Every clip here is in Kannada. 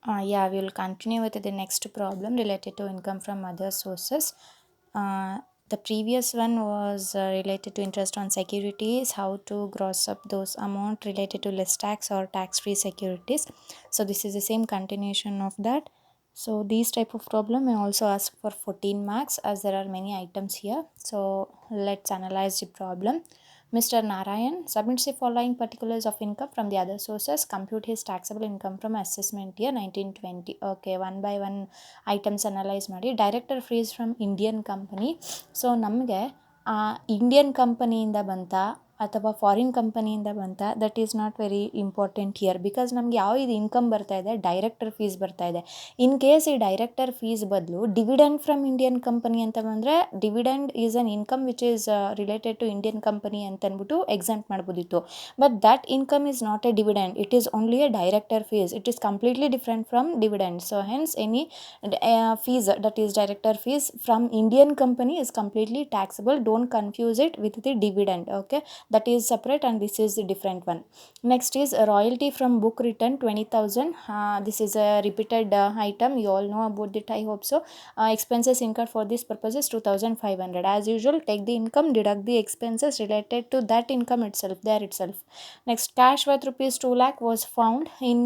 Yeah, we will continue with the next problem related to income from other sources. The previous one was related to interest on securities, how to gross up those amount related to less tax or tax-free securities. So this is the same continuation of that. So these type of problem I also ask for 14 marks as there are many items here. So let's analyze the problem. Mr. Narayan submits the following particulars of income from the other sources. Compute his taxable income from assessment year 1920. Okay, one by one items analyze ಮಾಡಿ director freeze from Indian company. So ನಮಗೆ ಇಂಡಿಯನ್ ಕಂಪನಿಯಿಂದ ಬಂತ ಅಥವಾ ಫಾರಿನ್ ಕಂಪನಿಯಿಂದ ಬಂತ that is not very important here because ನಮ್ಗೆ ಯಾವ ಇದು ಇನ್ಕಮ್ ಬರ್ತಾ ಇದೆ, ಡೈರೆಕ್ಟರ್ ಫೀಸ್ ಬರ್ತಾ ಇದೆ. ಇನ್ ಕೇಸ್ ಈ ಡೈರೆಕ್ಟರ್ ಫೀಸ್ ಬದಲು ಡಿವಿಡೆಂಡ್ ಫ್ರಮ್ ಇಂಡಿಯನ್ ಕಂಪನಿ ಅಂತ ಬಂದರೆ dividend is an income which is related to Indian company ಅಂತ ಅಂದ್ಬಿಟ್ಟು ಎಕ್ಸಾಮ್ಟ್ ಮಾಡ್ಬೋದಿತ್ತು. But that income is not a dividend, it is only a director fees. It is completely different from dividend. So hence any fees that is director fees from Indian company is completely taxable. Don't confuse it with the dividend. Okay, that is separate and this is the different one. Next is a royalty from book return 20,000. This is a repeated item, you all know about it, I hope so. Expenses incurred for this purpose is 2,500. As usual, take the income, deduct the expenses related to that income itself, there itself. Next, cash worth rupees 2 lakh was found in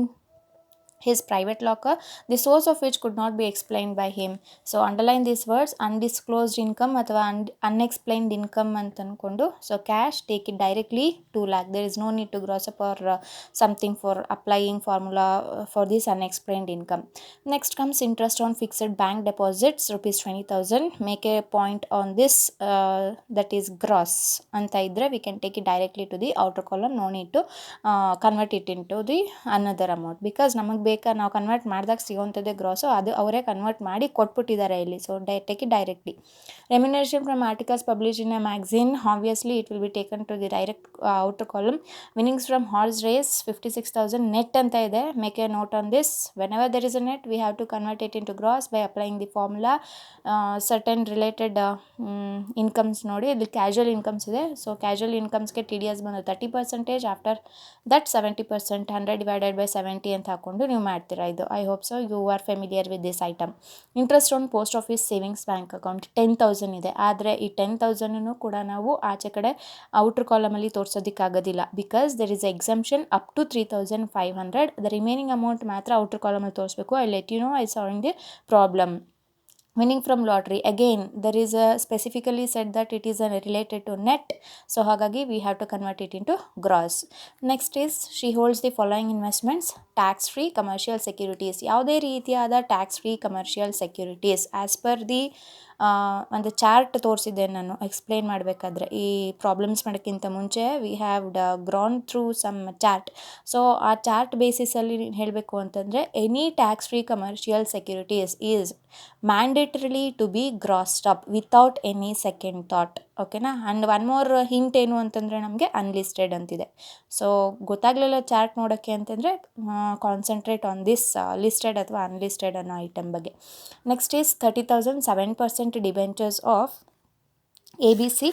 his private locker, the source of which could not be explained by him. So underline these words, undisclosed income ಅಥವಾ unexplained income ಅಂತ ಅಂದ್ಕೊಂಡು. So cash take it directly 2 lakh. there is no need to gross up or something for applying formula for this unexplained income. Next comes interest on fixed bank deposits rupees 20,000. make a point on this, that is gross ಅಂತ ಇದ್ರೆ we can take it directly to the outer column. no need to convert it into the another amount because ನಮಗೆ ಬೇಕಾ ನಾವು ಕನ್ವರ್ಟ್ ಮಾಡಿದಾಗ ಸಿಗೋವಂಥದ್ದೇ ಗ್ರಾಸು, ಅದು ಅವರೇ ಕನ್ವರ್ಟ್ ಮಾಡಿ ಕೊಟ್ಬಿಟ್ಟಿದ್ದಾರೆ ಇಲ್ಲಿ. So take it directly. Remuneration from articles publish in a magazine, obviously it will be taken to the direct outer column. Winnings from horse race 56,000 net ಅಂತ ಇದೆ. Make a note on this. Whenever there is a net we have to convert it into gross by applying the formula. Certain related incomes ನೋಡಿ, ಇಲ್ಲಿ ಕ್ಯಾಶುವಲ್ ಇನ್ಕಮ್ಸ್ ಇದೆ. ಸೊ ಕ್ಯಾಶುವಲ್ ಇನ್ಕಮ್ಸ್ಗೆ ಟಿ ಡಿ ಎಸ್ ಬಂದು 30%. ಆಫ್ಟರ್ ದಟ್ 70%, 100 ಡಿವೈಡೆಡ್ ಬೈ 70 ಅಂತ ಹಾಕ್ಕೊಂಡು ನೀವು ಮಾಡ್ತೀರಾ. ಇದು I hope so you are familiar with this item. Interest on post office savings bank account 10,000 ಇದೆ. ಆದರೆ ಈ 10,000 ಕೂಡ ನಾವು ಆಚೆ ಕಡೆ ಔಟರ್ ಕಾಲಮಲ್ಲಿ ತೋರಿಸೋದಕ್ಕಾಗೋದಿಲ್ಲ because there is exemption up to 3,500. The remaining amount ಮಾತ್ರ ಔಟರ್ ಕಾಲಮಲ್ಲಿ ತೋರಿಸ್ಬೇಕು. I let you know I solving the problem. winning from lottery, again there is a specifically said that it is related to net, so hagagi we have to convert it into gross. Next is she holds the following investments: tax free commercial securities. ಯಾವುದೇ ರೀತಿಯಾದ tax free commercial securities as per the ಒಂದು ಚಾರ್ಟ್ ತೋರಿಸಿದ್ದೆ ನಾನು ಎಕ್ಸ್ಪ್ಲೇನ್ ಮಾಡಬೇಕಾದ್ರೆ ಈ ಪ್ರಾಬ್ಲಮ್ಸ್ ಮಾಡೋಕ್ಕಿಂತ ಮುಂಚೆ we have gone through some chart. So ಆ ಚಾರ್ಟ್ ಬೇಸಿಸಲ್ಲಿ ಹೇಳಬೇಕು ಅಂತಂದರೆ any tax free commercial securities is mandatorily to be grossed up without any second thought. ಓಕೆನಾ. ಆ್ಯಂಡ್ ಒನ್ ಮೋರ್ ಹಿಂಟ್ ಏನು ಅಂತಂದರೆ ನಮಗೆ ಅನ್ಲಿಸ್ಟೆಡ್ ಅಂತಿದೆ. ಸೊ ಗೊತ್ತಾಗಲಿಲ್ಲ ಚಾರ್ಟ್ ನೋಡೋಕ್ಕೆ ಅಂತಂದರೆ ಕಾನ್ಸಂಟ್ರೇಟ್ ಆನ್ ದಿಸ್ ಲಿಸ್ಟೆಡ್ ಅಥವಾ ಅನ್ಲಿಸ್ಟೆಡ್ ಅನ್ನೋ ಐಟಮ್ ಬಗ್ಗೆ. Next is 30,000 7% debentures of A B C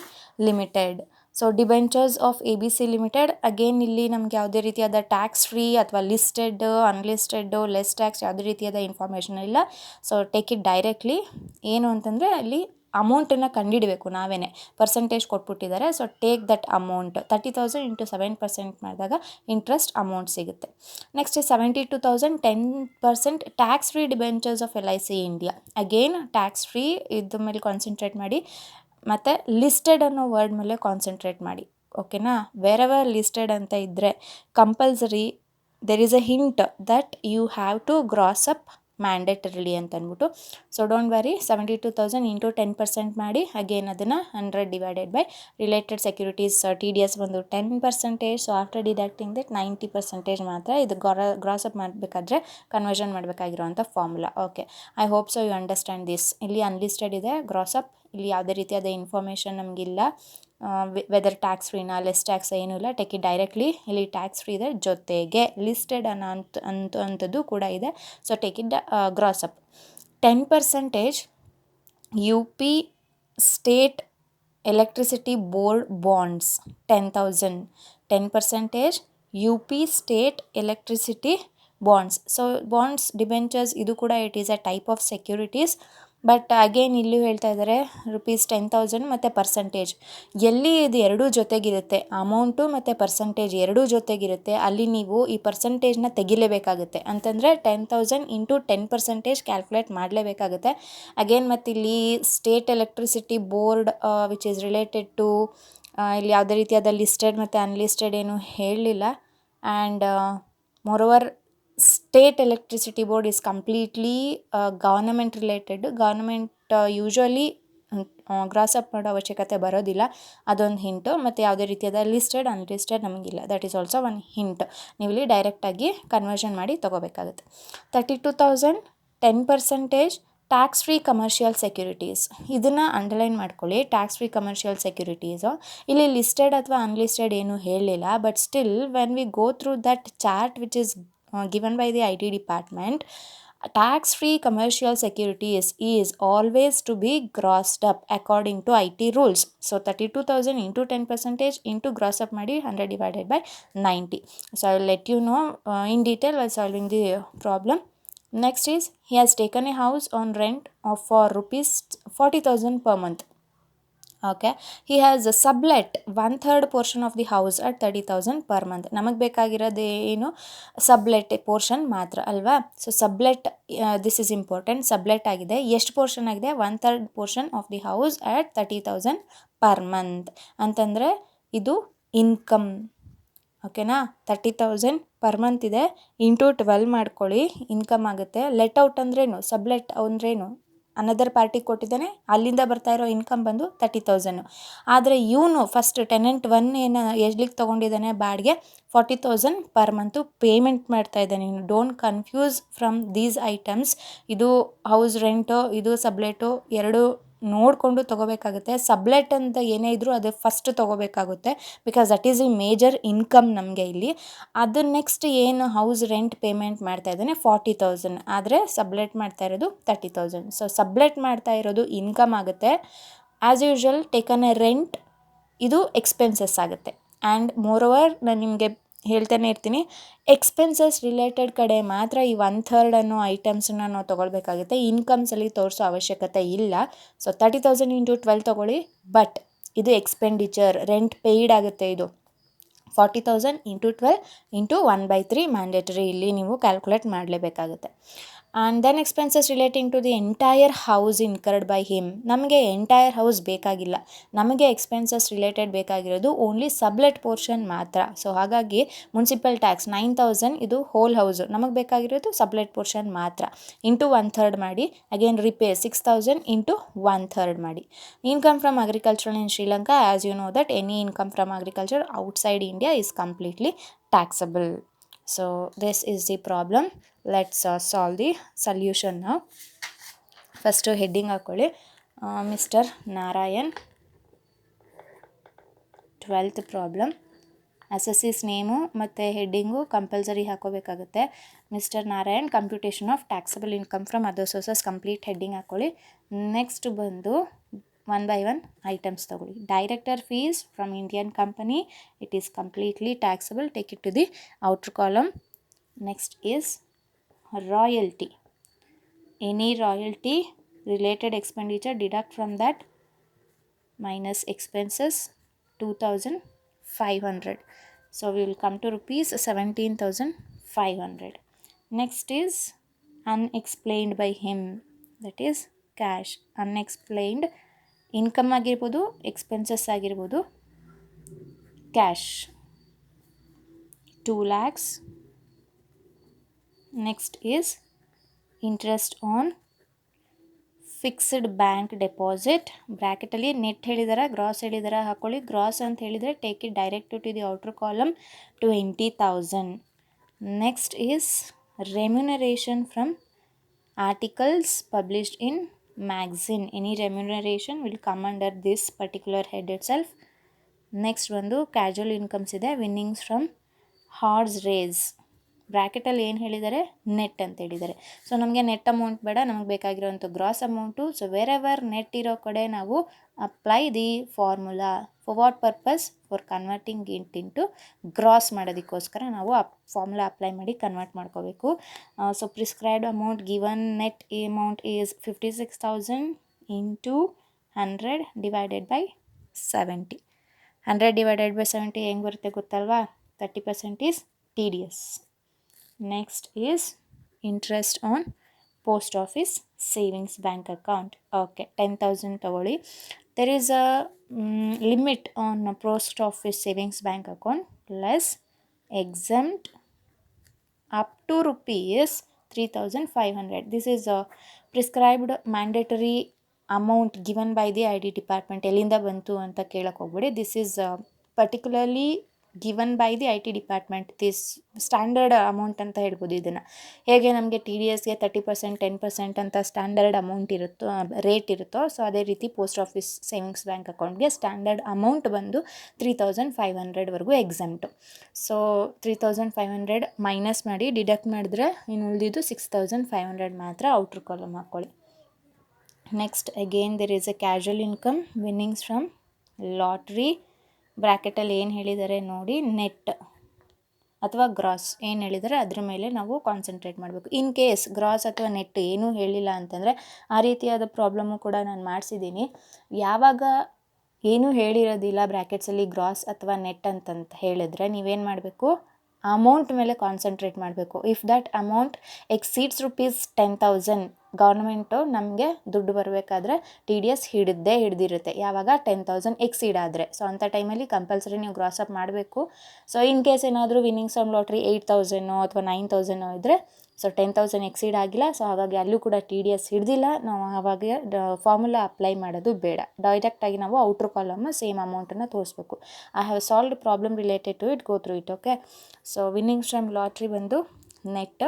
limited. So debentures of A B C limited, again ಇಲ್ಲಿ ನಮ್ಗೆ ಯಾವುದೇ ರೀತಿಯಾದ ಟ್ಯಾಕ್ಸ್ ಫ್ರೀ ಅಥವಾ ಲಿಸ್ಟೆಡ್ ಅನ್ಲಿಸ್ಟೆಡ್ಡು ಲೆಸ್ ಟ್ಯಾಕ್ಸ್ ಯಾವುದೇ ರೀತಿಯಾದ ಇನ್ಫಾರ್ಮೇಷನ್ ಇಲ್ಲ. So take it directly. ಏನು ಅಂತಂದರೆ ಅಲ್ಲಿ ಅಮೌಂಟನ್ನು ಕಂಡುಹಿಡಬೇಕು ನಾವೇ, ಪರ್ಸೆಂಟೇಜ್ ಕೊಟ್ಬಿಟ್ಟಿದ್ದಾರೆ. So take that amount 30,000 into 7% ಮಾಡಿದಾಗ ಇಂಟ್ರೆಸ್ಟ್ ಅಮೌಂಟ್ ಸಿಗುತ್ತೆ. Next 72,000 10% tax free debentures of LIC India. Again tax free ಇದ್ರ ಮೇಲೆ ಕಾನ್ಸಂಟ್ರೇಟ್ ಮಾಡಿ ಮತ್ತು ಲಿಸ್ಟೆಡ್ ಅನ್ನೋ ವರ್ಡ್ ಮೇಲೆ ಕಾನ್ಸಂಟ್ರೇಟ್ ಮಾಡಿ. ಓಕೆನಾ. ವೇರೆವರ್ ಲಿಸ್ಟೆಡ್ ಅಂತ ಇದ್ದರೆ compulsory there is a hint that you have to gross up mandatorily ಅಂತ ಅಂದ್ಬಿಟ್ಟು. ಸೊ ಡೋಂಟ್ ವರಿ, 72,000 ಇಂಟು 10% ಮಾಡಿ ಅಗೇನ್ ಅದನ್ನು 100 divided by related securities T D S ಬಂದು 10%. ಸೊ ಆಫ್ಟರ್ ಡಿಡಕ್ಟಿಂಗ್ ದಟ್ 90% ಮಾತ್ರ ಇದು ಗ್ರಾಸ್ ಅಪ್ ಮಾಡಬೇಕಾದ್ರೆ ಕನ್ವರ್ಷನ್ ಮಾಡಬೇಕಾಗಿರೋಂಥ formula. Okay, I hope so you understand this. ಇಲ್ಲಿ ಅನ್ಲಿಸ್ಟೆಡ್ ಇದೆ, ಗ್ರಾಸ್ ಅಪ್ ಇಲ್ಲಿ ಯಾವುದೇ ರೀತಿಯಾದ ಇನ್ಫಾರ್ಮೇಷನ್ ನಮಗಿಲ್ಲ. ವೆದರ್ ಟ್ಯಾಕ್ಸ್ ಫ್ರೀನಾ ಲೆಸ್ ಟ್ಯಾಕ್ಸ್ ಏನೂ ಇಲ್ಲ. Take it directly. ಇಲ್ಲಿ ಟ್ಯಾಕ್ಸ್ ಫ್ರೀ ಇದೆ, ಜೊತೆಗೆ ಲಿಸ್ಟೆಡ್ ಅಂಥದ್ದು ಕೂಡ ಇದೆ. So take it gross up. 10% U P state electricity board bonds 10,000. 10% U P state electricity bonds. So bonds, debentures ಇದು ಕೂಡ it is a type of securities. But again ಇಲ್ಲೂ ಹೇಳ್ತಾ ಇದ್ದಾರೆ ₹10,000 ಮತ್ತು ಪರ್ಸೆಂಟೇಜ್. ಎಲ್ಲಿ ಇದು ಎರಡೂ ಜೊತೆಗಿರುತ್ತೆ, ಅಮೌಂಟು ಮತ್ತು ಪರ್ಸೆಂಟೇಜ್ ಎರಡೂ ಜೊತೆಗಿರುತ್ತೆ, ಅಲ್ಲಿ ನೀವು ಈ ಪರ್ಸೆಂಟೇಜ್ನ ತೆಗಿಲೇಬೇಕಾಗುತ್ತೆ. ಅಂತಂದರೆ 10,000 ಇಂಟು 10% ಕ್ಯಾಲ್ಕುಲೇಟ್ ಮಾಡಲೇಬೇಕಾಗುತ್ತೆ. ಅಗೇನ್ ಮತ್ತು ಇಲ್ಲಿ state electricity board which is related to, ಇಲ್ಲಿ ಯಾವುದೇ ರೀತಿಯಾದ ಲಿಸ್ಟೆಡ್ ಮತ್ತು ಅನ್ಲಿಸ್ಟೆಡ್ ಏನು ಹೇಳಲಿಲ್ಲ. And moreover state electricity board is completely government related. Government usually gross up ಮಾಡೋ ಅವಶ್ಯಕತೆ ಬರೋದಿಲ್ಲ, ಅದೊಂದು ಹಿಂಟು. ಮತ್ತು ಯಾವುದೇ ರೀತಿಯಾದ ಲಿಸ್ಟೆಡ್ ಅನ್ಲಿಸ್ಟೆಡ್ ನಮಗಿಲ್ಲ, that is also one hint. ನೀವು ಇಲ್ಲಿ ಡೈರೆಕ್ಟಾಗಿ ಕನ್ವರ್ಷನ್ ಮಾಡಿ ತೊಗೋಬೇಕಾಗುತ್ತೆ. 32,000 10% ಟ್ಯಾಕ್ಸ್ ಫ್ರೀ ಕಮರ್ಷಿಯಲ್ ಸೆಕ್ಯೂರಿಟೀಸ್. ಇದನ್ನು ಅಂಡರ್ಲೈನ್ ಮಾಡ್ಕೊಳ್ಳಿ. ಟ್ಯಾಕ್ಸ್ ಫ್ರೀ ಕಮರ್ಷಿಯಲ್ ಸೆಕ್ಯೂರಿಟೀಸು ಇಲ್ಲಿ ಲಿಸ್ಟೆಡ್ ಅಥವಾ ಅನ್ಲಿಸ್ಟೆಡ್ ಏನೂ ಹೇಳಲಿಲ್ಲ. But still when we go through that chart which is given by the IT department, tax-free commercial securities is always to be grossed up according to IT rules. So 32,000 into 10% into gross up ಮಾಡಿ 100 divided by 90. So I will let you know in detail while solving the problem. Next is, he has taken a house on rent of for ₹40,000 per month. Okay, he has sublet 1/3 portion of the house at 30,000 per month. ನಮಗೆ ಬೇಕಾಗಿರೋದು ಏನು, ಸಬ್ಲೆಟ್ ಪೋರ್ಷನ್ ಮಾತ್ರ ಅಲ್ವಾ. So sublet, this is important. Sublet ಆಗಿದೆ, ಎಷ್ಟು ಪೋರ್ಷನ್ ಆಗಿದೆ, 1/3 portion of the house at 30,000 per month. ಅಂತಂದರೆ ಇದು ಇನ್ಕಮ್. ಓಕೆನಾ, 30,000 ಪರ್ ಮಂತ್ ಇದೆ, ಇಂಟು 12 ಮಾಡ್ಕೊಳ್ಳಿ, ಇನ್ಕಮ್ ಆಗುತ್ತೆ. ಲೆಟ್ ಔಟ್ ಅಂದ್ರೇನು, ಸಬ್ಲೆಟ್ ಅಂದ್ರೇನು, ಅನದರ್ ಪಾರ್ಟಿಗೆ ಕೊಟ್ಟಿದ್ದಾನೆ, ಅಲ್ಲಿಂದ ಬರ್ತಾ ಇರೋ ಇನ್ಕಮ್ ಬಂದು 30,000. ಆದರೆ ಇವನು ಫಸ್ಟ್ ಟೆನೆಂಟ್ 1 ಏನು ಎಲ್ಲಿಗೆ ತೊಗೊಂಡಿದ್ದಾನೆ ಬಾಡಿಗೆ, 40,000 ಪರ್ ಮಂತು ಪೇಮೆಂಟ್ ಮಾಡ್ತಾ ಇದ್ದಾನೆ. ನೀನು don't confuse from these items. ಇದು ಹೌಸ್ ರೆಂಟು, ಇದು ಸಬ್ಲೆಟು, ಎರಡು ನೋಡಿಕೊಂಡು ತೊಗೋಬೇಕಾಗುತ್ತೆ. ಸಬ್ಲೆಟ್ ಅಂತ ಏನೇ ಇದ್ದರೂ ಅದು ಫಸ್ಟ್ ತೊಗೋಬೇಕಾಗುತ್ತೆ, because that is a major income ನಮಗೆ ಇಲ್ಲಿ. ಅದು ನೆಕ್ಸ್ಟ್ ಏನು ಹೌಸ್ ರೆಂಟ್ ಪೇಮೆಂಟ್ ಮಾಡ್ತಾ ಇದ್ದಾನೆ 40,000, ಆದರೆ ಸಬ್ಲೆಟ್ ಮಾಡ್ತಾ ಇರೋದು 30,000. ಸೊ ಸಬ್ಲೆಟ್ ಮಾಡ್ತಾ ಇರೋದು ಇನ್ಕಮ್ ಆಗುತ್ತೆ. As usual taken A rent, ಇದು ಎಕ್ಸ್ಪೆನ್ಸಸ್ ಆಗುತ್ತೆ. ಆ್ಯಂಡ್ ಮೋರ್ ಓವರ್ ನಾನು ನಿಮಗೆ ಹೇಳ್ತಾನೆ ಇರ್ತೀನಿ, ಎಕ್ಸ್ಪೆನ್ಸಸ್ ರಿಲೇಟೆಡ್ ಕಡೆ ಮಾತ್ರ ಈ 1/3 ಅನ್ನೋ ಐಟಮ್ಸನ್ನ ನಾವು ತೊಗೊಳ್ಬೇಕಾಗುತ್ತೆ. ಇನ್ಕಮ್ಸಲ್ಲಿ ತೋರಿಸೋ ಅವಶ್ಯಕತೆ ಇಲ್ಲ. ಸೊ 30,000 ಇಂಟು 12 ತೊಗೊಳ್ಳಿ, ಬಟ್ ಇದು ಎಕ್ಸ್ಪೆಂಡಿಚರ್, ರೆಂಟ್ ಪೇಯ್ಡ್ ಆಗುತ್ತೆ. ಇದು 40,000 ಇಂಟು 12 ಇಂಟು 1/3 ಮ್ಯಾಂಡೇಟರಿ ಇಲ್ಲಿ ನೀವು ಕ್ಯಾಲ್ಕುಲೇಟ್ ಮಾಡಲೇಬೇಕಾಗುತ್ತೆ. And then expenses relating to the entire house incurred by him. ನಮಗೆ ಎಂಟೈರ್ ಹೌಸ್ ಬೇಕಾಗಿಲ್ಲ, ನಮಗೆ ಎಕ್ಸ್ಪೆನ್ಸಸ್ ರಿಲೇಟೆಡ್ ಬೇಕಾಗಿರೋದು ಓನ್ಲಿ ಸಬ್ಲೆಟ್ ಪೋರ್ಷನ್ ಮಾತ್ರ. ಸೊ ಹಾಗಾಗಿ ಮುನ್ಸಿಪಲ್ ಟ್ಯಾಕ್ಸ್ 9,000, ಇದು ಹೋಲ್ ಹೌಸು, ನಮಗೆ ಬೇಕಾಗಿರೋದು ಸಬ್ಲೆಟ್ ಪೋರ್ಷನ್ ಮಾತ್ರ. ಇಂಟು 1/3 ಮಾಡಿ. ಅಗೇನ್ ರಿಪೇರ್ 6,000 ಇಂಟು 1/3 ಮಾಡಿ. Income from agriculture in Sri Lanka, as you know that any income from agriculture outside India is completely taxable. So this is the problem. Let's solve the solution now. First heading ಹಾಕ್ಕೊಳ್ಳಿ, mister Narayan 12th problem. Assessee's name ಮತ್ತು ಹೆಡ್ಡಿಂಗು ಕಂಪಲ್ಸರಿ ಹಾಕೋಬೇಕಾಗುತ್ತೆ. Mister Narayan computation of taxable income from other sources, complete heading ಹಾಕ್ಕೊಳ್ಳಿ. ನೆಕ್ಸ್ಟ್ ಬಂದು 1 by 1 ಐಟಮ್ಸ್ ತಗೊಳ್ಳಿ. Director fees from Indian company, it is completely taxable, take it to the outer column. Next is royalty. Any royalty related expenditure, deduct from that minus expenses 2,500. So we will come to ₹17,500. Next is unexplained by him, that is cash. Unexplained income ಆಗಿರ್ಬೋದು, expenses ಆಗಿರ್ಬೋದು. Cash 2 lakhs. Next is interest on fixed bank deposit. ಬ್ರ್ಯಾಕೆಟಲ್ಲಿ ನೆಟ್ ಹೇಳಿದಾರ, ಗ್ರಾಸ್ ಹೇಳಿದಾರ ಹಾಕ್ಕೊಳ್ಳಿ. ಗ್ರಾಸ್ ಅಂತ ಹೇಳಿದರೆ take it direct to the outer column 20,000. Next is remuneration from articles published in magazine. Any remuneration will come under this particular head itself. Next ಒಂದು ಕ್ಯಾಜುವಲ್ ಇನ್ಕಮ್ಸ್ ಇದೆ, ವಿನ್ನಿಂಗ್ಸ್ ಫ್ರಮ್ ಹಾರ್ಸ್ ರೇಸ್. ಬ್ರ್ಯಾಕೆಟಲ್ಲಿ ಏನು ಹೇಳಿದ್ದಾರೆ, ನೆಟ್ ಅಂತ ಹೇಳಿದ್ದಾರೆ. ಸೊ ನಮಗೆ ನೆಟ್ ಅಮೌಂಟ್ ಬೇಡ, ನಮಗೆ ಬೇಕಾಗಿರೋಂಥ gross amount. So wherever net ಇರೋ ಕಡೆ ನಾವು apply the formula. For what purpose? For converting it into gross ಮಾಡೋದಕ್ಕೋಸ್ಕರ ನಾವು ಫಾರ್ಮುಲಾ ಅಪ್ಲೈ ಮಾಡಿ ಕನ್ವರ್ಟ್ ಮಾಡ್ಕೋಬೇಕು. So prescribed amount given net amount is 56,000 into 100 divided by 70. 100 divided by 70 ಹೆಂಗೆ ಬರುತ್ತೆ ಗೊತ್ತಲ್ವಾ? 30% is TDS. Next is interest on post office savings bank account. Okay, 10,000 ತಗೊಳ್ಳಿ. There is a limit on post office savings bank account less exempt up to rupees 3,500. This is a prescribed mandatory amount given by the ID department. ಎಲ್ಲಿಂದ ಬಂತು ಅಂತ ಕೇಳಕ್ಕೆ ಹೋಗ್ಬೇಡಿ. This is particularly given by the IT department. This standard amount ಅಂತ ಹೇಳ್ಬೋದು ಇದನ್ನು. ಹೇಗೆ ನಮಗೆ TDSಗೆ 30%, 10% ಅಂತ ಸ್ಟ್ಯಾಂಡರ್ಡ್ ಅಮೌಂಟ್ ಇರುತ್ತೋ, ರೇಟ್ ಇರುತ್ತೋ, ಸೊ ಅದೇ ರೀತಿ ಪೋಸ್ಟ್ ಆಫೀಸ್ ಸೇವಿಂಗ್ಸ್ ಬ್ಯಾಂಕ್ ಅಕೌಂಟ್ಗೆ ಸ್ಟ್ಯಾಂಡರ್ಡ್ ಅಮೌಂಟ್ ಬಂದು 3,500ವರೆಗೂ ಎಕ್ಸಮ್ಟು. ಸೊ 3,500 ಮೈನಸ್ ಮಾಡಿ ಡಿಡಕ್ಟ್ ಮಾಡಿದ್ರೆ ಇನ್ನು ಉಳಿದಿದ್ದು 6,500 ಮಾತ್ರ ಔಟ್ರ್ ಕಾಲಮ್ ಹಾಕ್ಕೊಳ್ಳಿ. Next again there is a casual income winnings from lottery. ಬ್ರ್ಯಾಕೆಟಲ್ಲಿ ಏನು ಹೇಳಿದ್ದಾರೆ ನೋಡಿ, ನೆಟ್ ಅಥವಾ ಗ್ರಾಸ್ ಏನು ಹೇಳಿದರೆ ಅದ್ರ ಮೇಲೆ ನಾವು ಕಾನ್ಸಂಟ್ರೇಟ್ ಮಾಡಬೇಕು. ಇನ್ ಕೇಸ್ ಗ್ರಾಸ್ ಅಥವಾ ನೆಟ್ ಏನೂ ಹೇಳಿಲ್ಲ ಅಂತಂದರೆ ಆ ರೀತಿಯಾದ ಪ್ರಾಬ್ಲಮ್ಮು ಕೂಡ ನಾನು ಮಾಡಿಸಿದ್ದೀನಿ. ಯಾವಾಗ ಏನೂ ಹೇಳಿರೋದಿಲ್ಲ ಬ್ರ್ಯಾಕೆಟ್ಸಲ್ಲಿ ಗ್ರಾಸ್ ಅಥವಾ ನೆಟ್ ಅಂತಂತ ಹೇಳಿದ್ರೆ ನೀವೇನು ಮಾಡಬೇಕು, ಅಮೌಂಟ್ ಮೇಲೆ ಕಾನ್ಸಂಟ್ರೇಟ್ ಮಾಡಬೇಕು. If that amount exceeds rupees 10,000 government ನಮಗೆ ದುಡ್ಡು ಬರಬೇಕಾದ್ರೆ TDS ಹಿಡಿದಿರುತ್ತೆ ಯಾವಾಗ 10,000 ಎಕ್ಸೀಡ್ ಆದರೆ. ಸೊ ಅಂಥ ಟೈಮಲ್ಲಿ ಕಂಪಲ್ಸರಿ ನೀವು ಗ್ರಾಸ್ ಅಪ್ ಮಾಡಬೇಕು. ಸೊ ಇನ್ ಕೇಸ್ ಏನಾದರೂ ವಿನ್ನಿಂಗ್ಸ್ ಫ್ರಮ್ ಲಾಟ್ರಿ 8,000 ಅಥವಾ 9,000 ಇದ್ದರೆ, ಸೊ 10,000 ಎಕ್ಸೀಡ್ ಆಗಿಲ್ಲ, ಸೊ ಹಾಗಾಗಿ ಅಲ್ಲೂ ಕೂಡ TDS ಹಿಡಿದಿಲ್ಲ, ನಾವು ಆವಾಗ ಫಾರ್ಮುಲಾ ಅಪ್ಲೈ ಮಾಡೋದು ಬೇಡ. ಡೈರೆಕ್ಟಾಗಿ ನಾವು ಔಟ್ರ್ ಕಾಲಮ್ ಸೇಮ್ ಅಮೌಂಟನ್ನು ತೋರಿಸ್ಬೇಕು. I have solved problem related to it, go through it. Okay, so winnings from lottery ಬಂದು net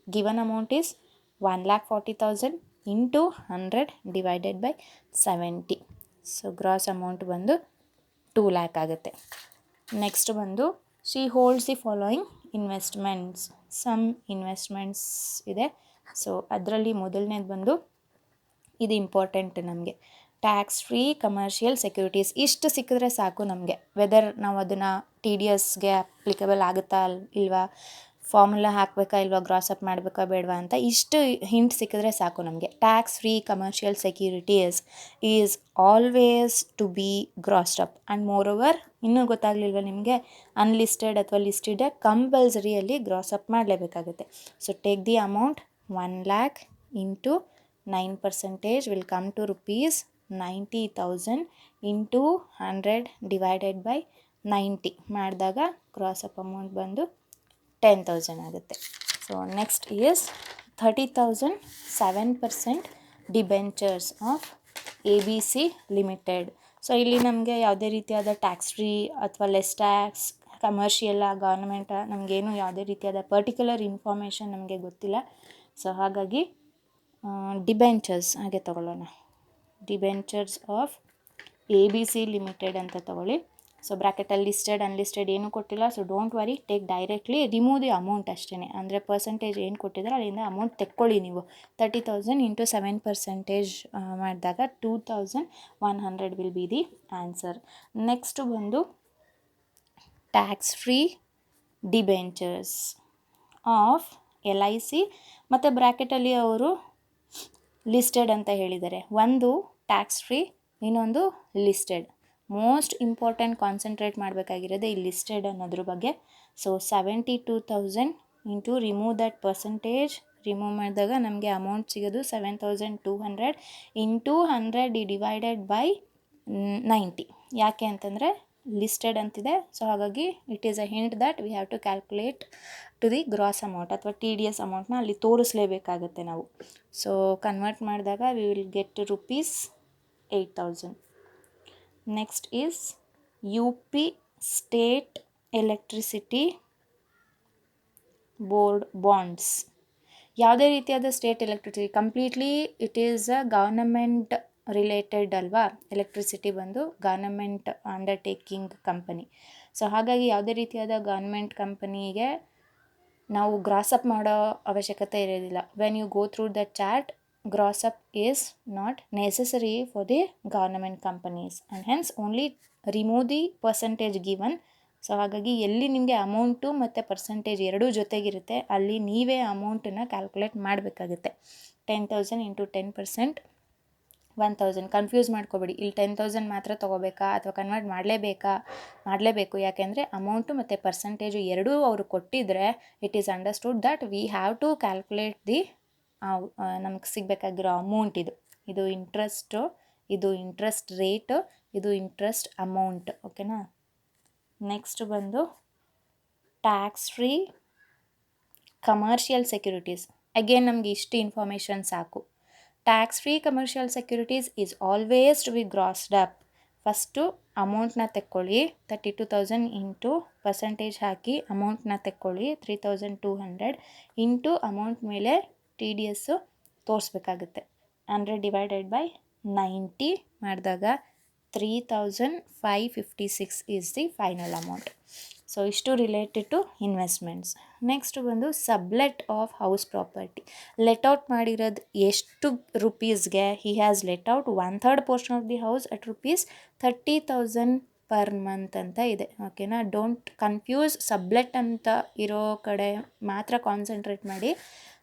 given amount is 1,40,000 into 100 divided by 70. So gross amount ಬಂದು 2 lakh ಆಗುತ್ತೆ. ನೆಕ್ಸ್ಟ್ ಬಂದು she holds the following investments. Some investments ಇದೆ. ಸೊ ಅದರಲ್ಲಿ ಮೊದಲನೇದು ಬಂದು ಇದು ಇಂಪಾರ್ಟೆಂಟ್ ನಮಗೆ, ಟ್ಯಾಕ್ಸ್ ಫ್ರೀ ಕಮರ್ಷಿಯಲ್ ಸೆಕ್ಯೂರಿಟೀಸ್. ಇಷ್ಟು ಸಿಕ್ಕಿದ್ರೆ ಸಾಕು ನಮಗೆ, ವೆದರ್ ನಾವು ಅದನ್ನು TDSಗೆ ಅಪ್ಲಿಕಬಲ್ ಆಗುತ್ತಾ ಇಲ್ವಾ, ಫಾರ್ಮುಲಾ ಹಾಕಬೇಕಾ ಇಲ್ವಾ, ಗ್ರಾಸ್ ಅಪ್ ಮಾಡಬೇಕಾ ಬೇಡವಾ ಅಂತ ಇಷ್ಟು ಹಿಂಟ್ ಸಿಕ್ಕಿದ್ರೆ ಸಾಕು ನಮಗೆ. Tax free commercial securities is always to be grossed up. And moreover ಇನ್ನೂ ಗೊತ್ತಾಗಲಿಲ್ವ ನಿಮಗೆ, ಅನ್ಲಿಸ್ಟೆಡ್ ಅಥವಾ ಲಿಸ್ಟೆಡ್ ಕಂಪಲ್ಸರಿಯಲ್ಲಿ ಗ್ರಾಸ್ ಅಪ್ ಮಾಡಲೇಬೇಕಾಗುತ್ತೆ. So take the amount 1 lakh into 9% will come to rupees 90,000 into 100 divided by 90 ಮಾಡಿದಾಗ ಗ್ರಾಸ್ ಅಪ್ ಅಮೌಂಟ್ ಬಂದು 10,000 ಆಗುತ್ತೆ. So next is 30,000 7% debentures of ABC limited. So ಇಲ್ಲಿ ನಮಗೆ ಯಾವುದೇ ರೀತಿಯಾದ ಟ್ಯಾಕ್ಸ್ ಫ್ರೀ ಅಥವಾ ಲೆಸ್ ಟ್ಯಾಕ್ಸ್, ಕಮರ್ಷಿಯಲ್ಲ, ಗೌರ್ಮೆಂಟ, ನಮಗೇನು ಯಾವುದೇ ರೀತಿಯಾದ ಪರ್ಟಿಕ್ಯುಲರ್ ಇನ್ಫಾರ್ಮೇಷನ್ ನಮಗೆ ಗೊತ್ತಿಲ್ಲ. ಸೊ ಹಾಗಾಗಿ ಡಿಬೆಂಚರ್ಸ್ ಹಾಗೆ ತಗೊಳ್ಳೋಣ. ಡಿಬೆಂಚರ್ಸ್ ಆಫ್ ABC ಲಿಮಿಟೆಡ್ ಅಂತ ತಗೊಳ್ಳಿ. ಸೊ ಬ್ರ್ಯಾಕೆಟಲ್ಲಿ ಲಿಸ್ಟೆಡ್ ಅನ್ಲಿಸ್ಟೆಡ್ ಏನೂ ಕೊಟ್ಟಿಲ್ಲ. So don't worry, take directly remove the amount ಅಷ್ಟೇ. ಅಂದರೆ ಪರ್ಸೆಂಟೇಜ್ ಏನು ಕೊಟ್ಟಿದ್ರೆ ಅಲ್ಲಿಂದ ಅಮೌಂಟ್ ತೆಕ್ಕೊಳ್ಳಿ ನೀವು. 30,000 ಇಂಟು 7% ಮಾಡಿದಾಗ 2,100 will be the answer. Next ಬಂದು tax free debentures of LIC ಮತ್ತು ಬ್ರ್ಯಾಕೆಟಲ್ಲಿ ಅವರು ಲಿಸ್ಟೆಡ್ ಅಂತ ಹೇಳಿದ್ದಾರೆ. ಒಂದು ಟ್ಯಾಕ್ಸ್ ಫ್ರೀ, ಇನ್ನೊಂದು ಲಿಸ್ಟೆಡ್. ಮೋಸ್ಟ್ ಇಂಪಾರ್ಟೆಂಟ್ ಕಾನ್ಸಂಟ್ರೇಟ್ ಮಾಡಬೇಕಾಗಿರೋದು ಈ ಲಿಸ್ಟೆಡ್ ಅನ್ನೋದ್ರ ಬಗ್ಗೆ. So 72,000 into remove that percentage, remove ಮಾಡಿದಾಗ ನಮಗೆ ಅಮೌಂಟ್ ಸಿಗೋದು 7,200 ಇಂಟು 100 ಡಿವೈಡೆಡ್ ಬೈ 90. ಯಾಕೆ ಅಂತಂದರೆ ಲಿಸ್ಟೆಡ್ ಅಂತಿದೆ. ಸೊ ಹಾಗಾಗಿ it is a hint that we have to calculate to the gross amount ಅಥವಾ TDS ಅಮೌಂಟ್ನ ಅಲ್ಲಿ ತೋರಿಸಲೇಬೇಕಾಗತ್ತೆ ನಾವು. ಸೊ ಕನ್ವರ್ಟ್ ಮಾಡಿದಾಗ we will get rupees 8,000. Next is UP state electricity board bonds. ಯಾವುದೇ ರೀತಿಯಾದ state electricity, completely it is a government related ಅಲ್ವಾ. ಎಲೆಕ್ಟ್ರಿಸಿಟಿ ಬಂದು ಗವರ್ನಮೆಂಟ್ ಅಂಡರ್ಟೇಕಿಂಗ್ ಕಂಪನಿ. ಸೊ ಹಾಗಾಗಿ ಯಾವುದೇ ರೀತಿಯಾದ ಗವರ್ನಮೆಂಟ್ ಕಂಪನಿಗೆ ನಾವು ಗ್ರಾಸ್ ಅಪ್ ಮಾಡೋ ಅವಶ್ಯಕತೆ ಇರೋದಿಲ್ಲ. When you go through the chart, gross up is not necessary for the government companies and hence only remove the percentage given. So ಹಾಗಾಗಿ ಎಲ್ಲಿ ನಿಮಗೆ ಅಮೌಂಟು ಮತ್ತು ಪರ್ಸೆಂಟೇಜ್ ಎರಡೂ ಜೊತೆಗಿರುತ್ತೆ ಅಲ್ಲಿ ನೀವೇ ಅಮೌಂಟನ್ನು ಕ್ಯಾಲ್ಕುಲೇಟ್ ಮಾಡಬೇಕಾಗುತ್ತೆ. 10,000 ಇಂಟು 10%, 1,000. ಕನ್ಫ್ಯೂಸ್ ಮಾಡ್ಕೋಬೇಡಿ, ಇಲ್ಲಿ 10,000 ಮಾತ್ರ ತೊಗೋಬೇಕಾ ಅಥವಾ ಕನ್ವರ್ಟ್ ಮಾಡಲೇಬೇಕು. ಯಾಕೆಂದರೆ ಅಮೌಂಟು ಮತ್ತು ಪರ್ಸೆಂಟೇಜು ಎರಡೂ ಅವರು ಕೊಟ್ಟಿದ್ದರೆ it is understood that we have to calculate the ನಮಗೆ ಸಿಗಬೇಕಾಗಿರೋ ಅಮೌಂಟ್. ಇದು ಇಂಟ್ರೆಸ್ಟು, ಇದು ಇಂಟ್ರೆಸ್ಟ್ ರೇಟು, ಇದು ಇಂಟ್ರೆಸ್ಟ್ ಅಮೌಂಟ್. ಓಕೆನಾ. ನೆಕ್ಸ್ಟ್ ಬಂದು tax free commercial securities. Again ನಮಗೆ ಇಷ್ಟು ಇನ್ಫಾರ್ಮೇಷನ್ ಸಾಕು. Tax free commercial securities is always to be grossed up. First ಅಮೌಂಟ್ನ ತೆಕ್ಕೊಳ್ಳಿ, 32,000 ಇಂಟು ಪರ್ಸೆಂಟೇಜ್ ಹಾಕಿ ಅಮೌಂಟ್ನ ತೆಕ್ಕೊಳ್ಳಿ 3,200 ಇಂಟು ಅಮೌಂಟ್ ಮೇಲೆ TDS ತೋರಿಸ್ಬೇಕಾಗುತ್ತೆ. 100 ಡಿವೈಡೆಡ್ ಬೈ 90 ಮಾಡಿದಾಗ 3,556 is the final amount. So ಇಷ್ಟು ರಿಲೇಟೆಡ್ ಟು ಇನ್ವೆಸ್ಟ್ಮೆಂಟ್ಸ್. ನೆಕ್ಸ್ಟ್ ಬಂದು sublet of house property. Let out ಮಾಡಿರೋದು ಎಷ್ಟು ರುಪೀಸ್ಗೆ? He has let out 1/3 portion of the house at ₹30,000 per month ಅಂತ ಇದೆ. ಓಕೆನಾ. Don't confuse. ಸಬ್ಲೆಟ್ ಅಂತ ಇರೋ ಕಡೆ ಮಾತ್ರ ಕಾನ್ಸಂಟ್ರೇಟ್ ಮಾಡಿ.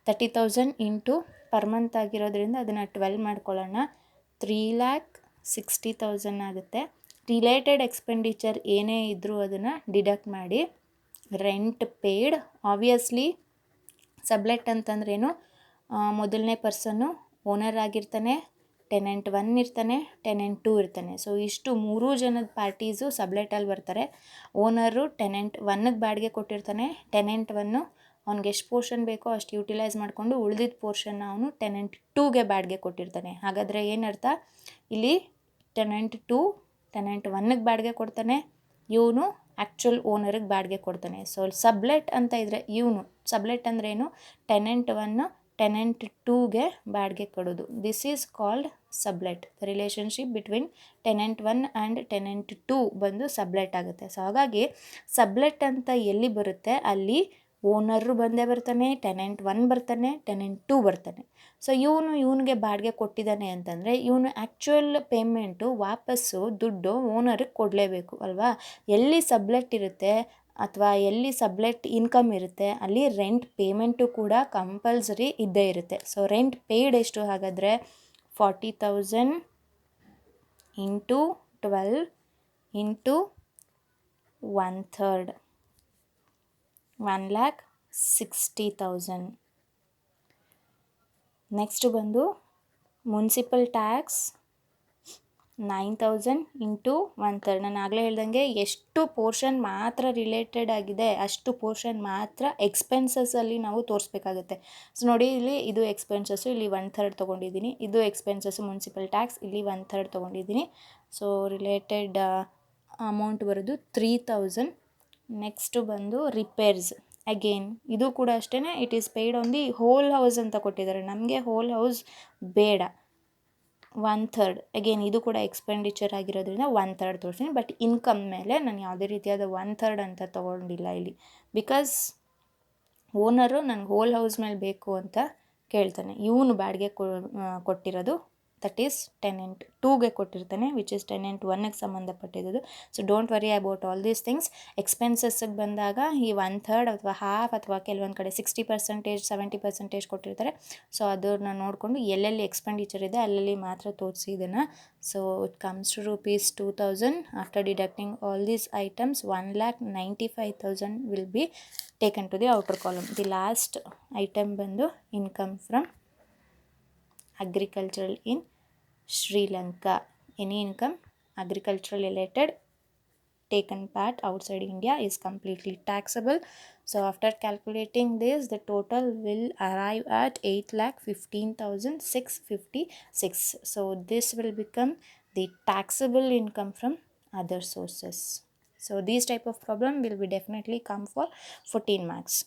30,000 ಇಂಟು ಪರ್ ಮಂತ್ ಆಗಿರೋದ್ರಿಂದ ಅದನ್ನು 12 ಮಾಡ್ಕೊಳ್ಳೋಣ. 3,60,000 ಆಗುತ್ತೆ. ರಿಲೇಟೆಡ್ ಎಕ್ಸ್ಪೆಂಡಿಚರ್ ಏನೇ ಇದ್ದರೂ ಅದನ್ನು ಡಿಡಕ್ಟ್ ಮಾಡಿ. Rent paid. ಆಬ್ವಿಯಸ್ಲಿ ಸಬ್ಲೆಟ್ ಅಂತಂದ್ರೇನು, ಮೊದಲನೇ ಪರ್ಸನ್ನು ಓನರ್ ಆಗಿರ್ತಾನೆ, ಟೆನೆಂಟ್ 1 ಇರ್ತಾನೆ, ಟೆನೆಂಟ್ 2 ಇರ್ತಾನೆ. ಸೊ ಇಷ್ಟು 3 ಜನದ ಪಾರ್ಟೀಸು ಸಬ್ಲೆಟಲ್ಲಿ ಬರ್ತಾರೆ. ಓನರು ಟೆನೆಂಟ್ 1ಗೆ ಬಾಡಿಗೆ ಕೊಟ್ಟಿರ್ತಾನೆ. ಟೆನೆಂಟ್ 1 ಅವ್ನಿಗೆ ಎಷ್ಟು ಪೋರ್ಷನ್ ಬೇಕೋ ಅಷ್ಟು ಯೂಟಿಲೈಸ್ ಮಾಡಿಕೊಂಡು ಉಳಿದಿದ್ದ ಪೋರ್ಷನ್ನ ಅವನು ಟೆನೆಂಟ್ 2ಗೆ ಬಾಡಿಗೆ ಕೊಟ್ಟಿರ್ತಾನೆ. ಹಾಗಾದರೆ ಏನರ್ಥ? ಇಲ್ಲಿ ಟೆನೆಂಟ್ 2 ಟೆನೆಂಟ್ 1ಗೆ ಬಾಡಿಗೆ ಕೊಡ್ತಾನೆ, ಇವನು ಆ್ಯಕ್ಚುಲ್ ಓನರಿಗೆ ಬಾಡಿಗೆ ಕೊಡ್ತಾನೆ. ಸೊ ಸಬ್ಲೆಟ್ ಅಂತ ಇದ್ದರೆ ಇವನು ಸಬ್ಲೆಟ್ ಅಂದ್ರೇನು? ಟೆನೆಂಟ್ 1 ಟೆನೆಂಟ್ 2ಗೆ ಬಾಡಿಗೆ ಕೊಡೋದು. This is called sublet. The relationship between tenant 1 and tenant 2 ಬಂದು ಸಬ್ಲೆಟ್ ಆಗುತ್ತೆ. ಸೊ ಹಾಗಾಗಿ ಸಬ್ಲೆಟ್ ಅಂತ ಎಲ್ಲಿ ಬರುತ್ತೆ ಅಲ್ಲಿ ಓನರು ಬಂದೇ ಬರ್ತಾನೆ, ಟೆನೆಂಟ್ 1 ಬರ್ತಾನೆ, ಟೆನೆಂಟ್ 2 ಬರ್ತಾನೆ. ಸೊ ಇವನಿಗೆ ಬಾಡಿಗೆ ಕೊಟ್ಟಿದ್ದಾನೆ ಅಂತಂದರೆ ಇವನು ಆ್ಯಕ್ಚುಯಲ್ ಪೇಮೆಂಟು ವಾಪಸ್ಸು ದುಡ್ಡು ಓನರಿಗೆ ಕೊಡಲೇಬೇಕು ಅಲ್ವಾ. ಎಲ್ಲಿ ಸಬ್ಲೆಟ್ ಇರುತ್ತೆ ಅಥವಾ ಎಲ್ಲಿ ಸಬ್ಲೆಟ್ ಇನ್ಕಮ್ ಇರುತ್ತೆ ಅಲ್ಲಿ ರೆಂಟ್ ಪೇಮೆಂಟು ಕೂಡ ಕಂಪಲ್ಸರಿ ಇದ್ದೇ ಇರುತ್ತೆ. ಸೊ ರೆಂಟ್ ಪೇಯ್ಡ್ ಎಷ್ಟು ಹಾಗಾದರೆ? 40,000 ಇಂಟು 12 ಇಂಟು 1/3, 1,60,000. ನೆಕ್ಸ್ಟ್ ಬಂದು ಮುನ್ಸಿಪಲ್ ಟ್ಯಾಕ್ಸ್ 9,000 ಇಂಟು 1/3. ನಾನು ಆಗಲೇ ಹೇಳ್ದಂಗೆ ಎಷ್ಟು ಪೋರ್ಷನ್ ಮಾತ್ರ ರಿಲೇಟೆಡ್ ಆಗಿದೆ ಅಷ್ಟು ಪೋರ್ಷನ್ ಮಾತ್ರ ಎಕ್ಸ್ಪೆನ್ಸಸ್ಸಲ್ಲಿ ನಾವು ತೋರಿಸ್ಬೇಕಾಗುತ್ತೆ. ಸೊ ನೋಡಿ, ಇಲ್ಲಿ ಇದು ಎಕ್ಸ್ಪೆನ್ಸಸ್ಸು, ಇಲ್ಲಿ 1/3 ತೊಗೊಂಡಿದ್ದೀನಿ. ಇದು ಎಕ್ಸ್ಪೆನ್ಸಸ್ಸು ಮುನ್ಸಿಪಲ್ ಟ್ಯಾಕ್ಸ್, ಇಲ್ಲಿ 1/3 ತೊಗೊಂಡಿದ್ದೀನಿ. ಸೊ ರಿಲೇಟೆಡ್ ಅಮೌಂಟ್ ಬರೋದು 3,000. ನೆಕ್ಸ್ಟು ಬಂದು ರಿಪೇರ್ಸ್. ಅಗೇನ್ ಇದು ಕೂಡ ಅಷ್ಟೇ, it is paid on the whole house ಅಂತ ಕೊಟ್ಟಿದ್ದಾರೆ. ನಮಗೆ ಹೋಲ್ ಹೌಸ್ ಬೇಡ. 1/3 ಅಗೇನ್ ಇದು ಕೂಡ ಎಕ್ಸ್ಪೆಂಡಿಚರ್ ಆಗಿರೋದ್ರಿಂದ 1/3 ತೋರಿಸ್ತೀನಿ. ಬಟ್ ಇನ್ಕಮ್ ಮೇಲೆ ನಾನು ಯಾವುದೇ ರೀತಿಯಾದ 1/3 ಅಂತ ತೊಗೊಂಡಿಲ್ಲ ಇಲ್ಲಿ. ಬಿಕಾಸ್ ಓನರು ನನಗೆ ಹೋಲ್ ಹೌಸ್ ಮೇಲೆ ಬೇಕು ಅಂತ ಕೇಳ್ತಾನೆ. ಇವನು ಬಾಡಿಗೆ ಕೊಟ್ಟಿರೋದು ದಟ್ ಈಸ್ ಟೆನೆಂಟ್ 2ಗೆ ಕೊಟ್ಟಿರ್ತಾನೆ, ವಿಚ್ ಇಸ್ ಟೆನೆಂಟ್ 1ಗೆ ಸಂಬಂಧಪಟ್ಟಿದ್ದು. So don't worry about all these things. ಎಕ್ಸ್ಪೆನ್ಸಸ್ಸಿಗೆ ಬಂದಾಗ ಈ 1/3 ಅಥವಾ ಹಾಫ್ ಅಥವಾ ಕೆಲವೊಂದು ಕಡೆ 60%, 70% ಕೊಟ್ಟಿರ್ತಾರೆ. ಸೊ ಅದನ್ನ ನೋಡಿಕೊಂಡು ಎಲ್ಲೆಲ್ಲಿ ಎಕ್ಸ್ಪೆಂಡಿಚರ್ ಇದೆ ಅಲ್ಲಲ್ಲಿ ಮಾತ್ರ ತೋರಿಸಿ ಇದನ್ನು. So it comes to ₹2,000. After deducting all these items 1,95,000 will be taken to the outer column. The last item ಬಂದು income from agricultural in Sri Lanka. Any income agricultural related taken part outside India is completely taxable. So after calculating this, the total will arrive at 8,15,656. So this will become the taxable income from other sources. So these type of problem will be definitely come for 14 marks.